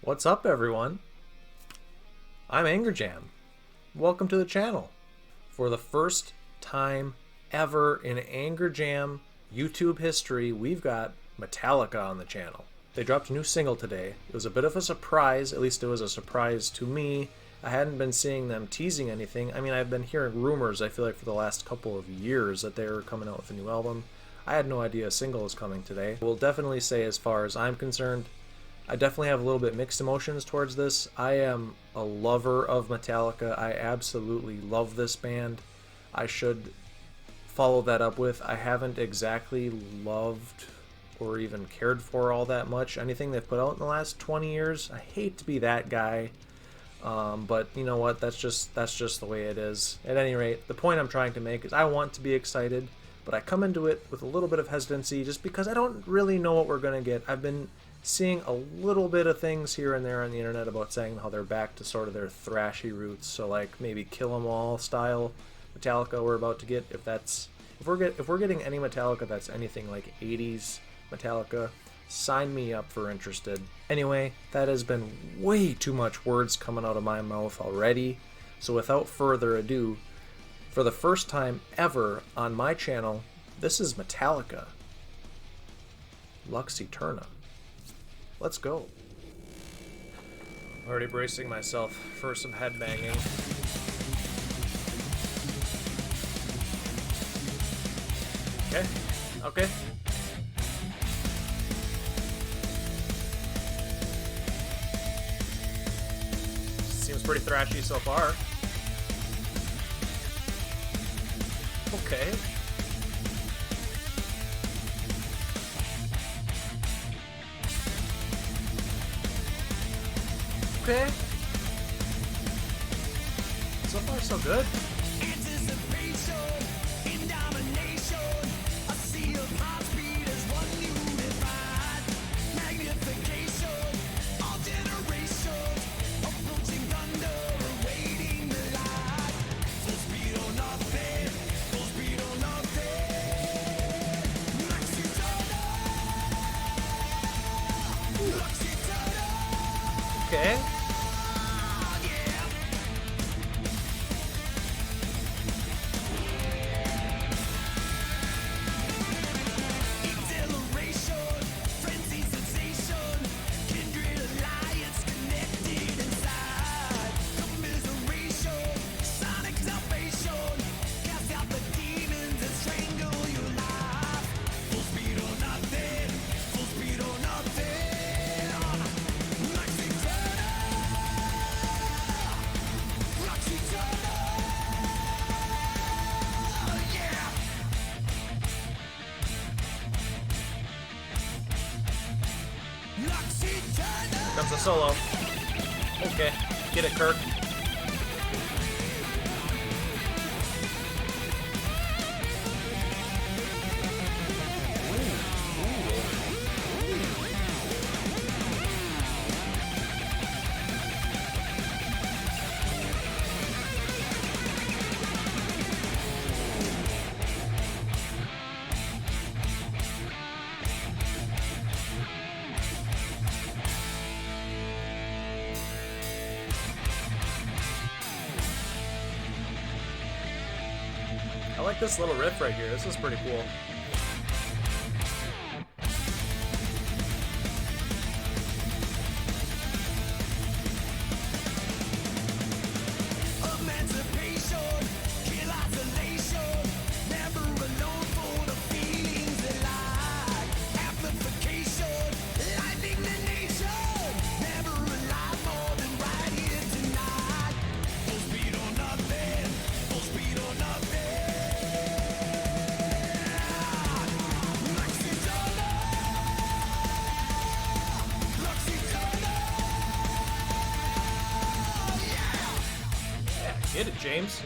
What's up, everyone? I'm Anger Jam. Welcome to the channel. For the first time ever in Anger Jam YouTube history, we've got Metallica on the channel. They dropped a new single today. It was a bit of a surprise, at least it was a surprise to me. I hadn't been seeing them teasing anything. I mean, I've been hearing rumors, I feel like, for the last couple of years that they were coming out with a new album. I had no idea a single was coming today. We'll definitely say, as far as I'm concerned, I definitely have a little bit mixed emotions towards this. I am a lover of Metallica. I absolutely love this band. I should follow that up with, I haven't exactly loved or even cared for all that much anything they've put out in the last 20 years. I hate to be that guy, but you know what? That's just the way it is. At any rate, the point I'm trying to make is I want to be excited, but I come into it with a little bit of hesitancy just because I don't really know what we're going to get. I've been seeing a little bit of things here and there on the internet about saying how they're back to sort of their thrashy roots, so like maybe Kill 'Em All style Metallica we're about to get. If we're getting any Metallica that's anything like 80s Metallica, sign me up for interested. Anyway, that has been way too much words coming out of my mouth already, so without further ado, for the first time ever on my channel, this is Metallica, Lux Eterna. Let's go. Already bracing myself for some headbanging. Okay. Seems pretty thrashy so far. Okay. Okay. So far, so good. Okay. Comes a solo. Okay, get it, Kirk. I like this little riff right here. This is pretty cool. Get it, James.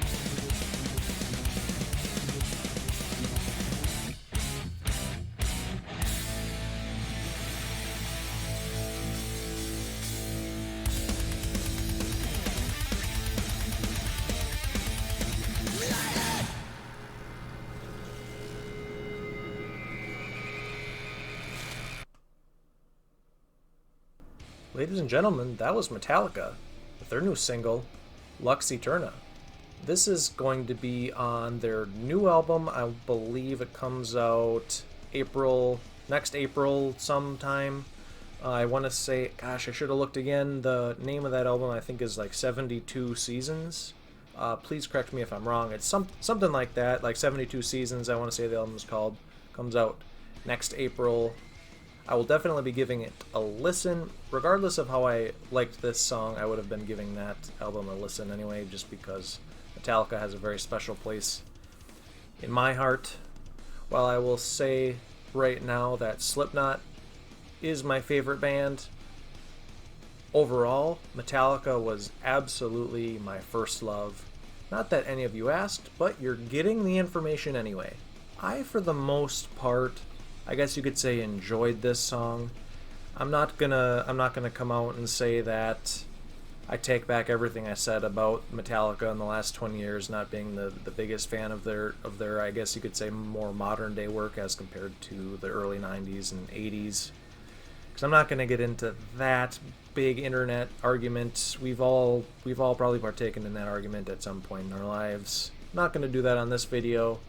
Ladies and gentlemen, that was Metallica with their new single, Lux Eterna. This is going to be on their new album. I believe it comes out next April sometime. I want to say, gosh, I should have looked again. The name of that album I think is like 72 Seasons. Please correct me if I'm wrong. It's something like that, like 72 Seasons. I want to say the album is called. Comes out next April. I will definitely be giving it a listen. Regardless of how I liked this song, I would have been giving that album a listen anyway, just because Metallica has a very special place in my heart. While I will say right now that Slipknot is my favorite band, overall, Metallica was absolutely my first love. Not that any of you asked, but you're getting the information anyway. I, for the most part, I guess you could say, enjoyed this song. I'm not gonna come out and say that I take back everything I said about Metallica in the last 20 years, not being the biggest fan of their I guess you could say more modern day work as compared to the early 90s and 80s. Because I'm not gonna get into that big internet argument. We've all probably partaken in that argument at some point in our lives. I'm not gonna do that on this video.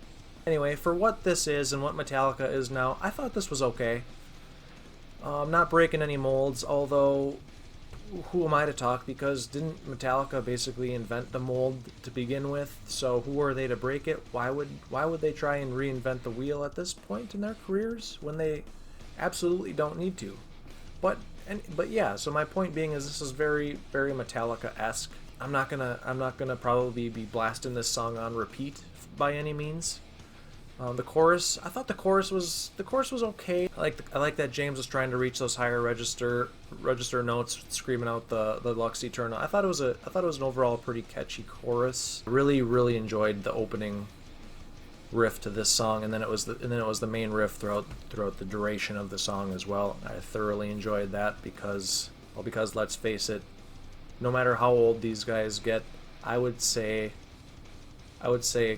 Anyway, for what this is and what Metallica is now, I thought this was okay. I'm not breaking any molds, although who am I to talk, because didn't Metallica basically invent the mold to begin with? So who are they to break it? Why would they try and reinvent the wheel at this point in their careers when they absolutely don't need to? But yeah, so my point being is this is very, very Metallica-esque. I'm not gonna probably be blasting this song on repeat by any means. The chorus, I thought the chorus was okay. I like that James was trying to reach those higher register notes, screaming out the Lux Eterna. I thought it was an overall pretty catchy chorus. Really enjoyed the opening riff to this song, and then it was the main riff throughout the duration of the song as well. I thoroughly enjoyed that because let's face it, no matter how old these guys get, I would say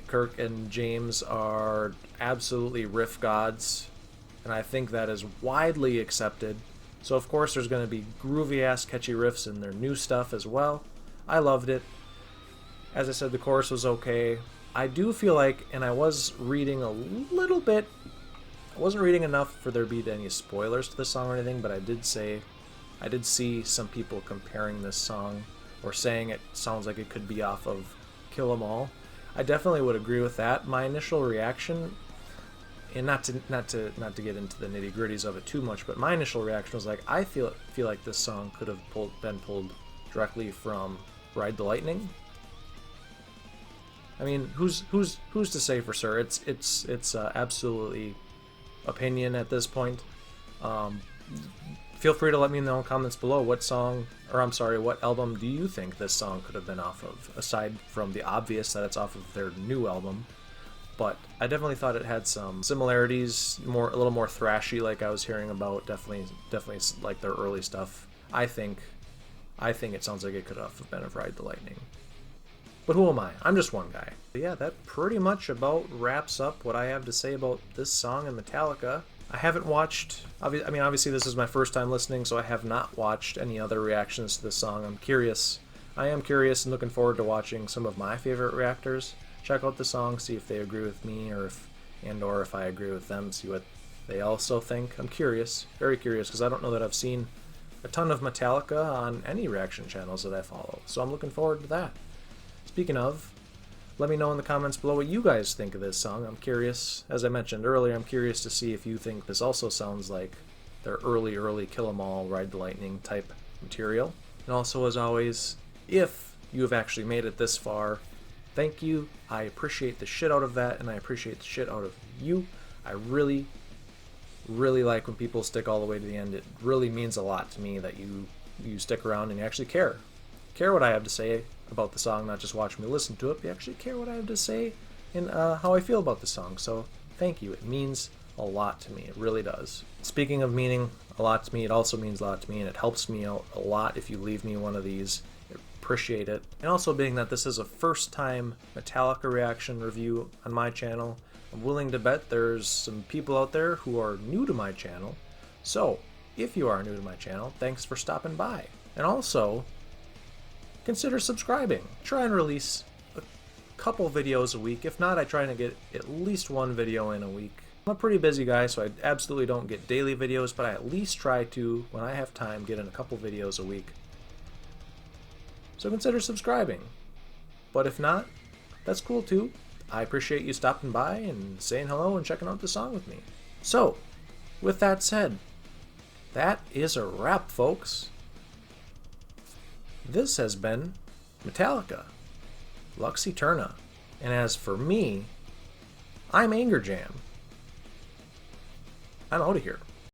Kirk and James are absolutely riff gods, and I think that is widely accepted. So of course there's going to be groovy-ass catchy riffs in their new stuff as well. I loved it. As I said, the chorus was okay. I do feel like, and I was reading a little bit, I wasn't reading enough for there to be any spoilers to the song or anything, but I did see some people comparing this song, or saying it sounds like it could be off of Kill 'Em All. I definitely would agree with that. My initial reaction, and not to get into the nitty gritties of it too much, but my initial reaction was like, I feel like this song could have been pulled directly from Ride the Lightning. I mean, who's to say for sure? It's absolutely opinion at this point. Feel free to let me know in comments below what album do you think this song could have been off of, aside from the obvious that it's off of their new album. But I definitely thought it had some similarities, a little more thrashy, like I was hearing about. Definitely like their early stuff. I think it sounds like it could have been of Ride the Lightning. But who am I? I'm just one guy. But yeah, that pretty much about wraps up what I have to say about this song and Metallica. I haven't watched, obviously this is my first time listening, so I have not watched any other reactions to this song. I am curious and looking forward to watching some of my favorite reactors check out the song, see if they agree with me, or if I agree with them, see what they also think. I'm curious, very curious, because I don't know that I've seen a ton of Metallica on any reaction channels that I follow, so I'm looking forward to that. Speaking of, let me know in the comments below what you guys think of this song. I'm curious, as I mentioned earlier, I'm curious to see if you think this also sounds like their early Kill 'Em All, Ride the Lightning type material. And also, as always, if you have actually made it this far, thank you. I appreciate the shit out of that, and I appreciate the shit out of you. I really like when people stick all the way to the end. It really means a lot to me that you stick around and you actually care what I have to say about the song, not just watch me listen to it, but you actually care what I have to say and how I feel about the song. So thank you. It means a lot to me. It really does. Speaking of meaning a lot to me, it also means a lot to me, and it helps me out a lot if you leave me one of these. I appreciate it. And also, being that this is a first time Metallica reaction review on my channel, I'm willing to bet there's some people out there who are new to my channel. So If you are new to my channel, thanks for stopping by. And also, consider subscribing. Try and release a couple videos a week. If not, I try to get at least one video in a week. I'm a pretty busy guy, so I absolutely don't get daily videos, but I at least try to, when I have time, get in a couple videos a week. So consider subscribing. But if not, that's cool too. I appreciate you stopping by and saying hello and checking out the song with me. So, with that said, that is a wrap, folks. This has been Metallica, Lux Eterna. And as for me, I'm Anger Jam. I'm out of here.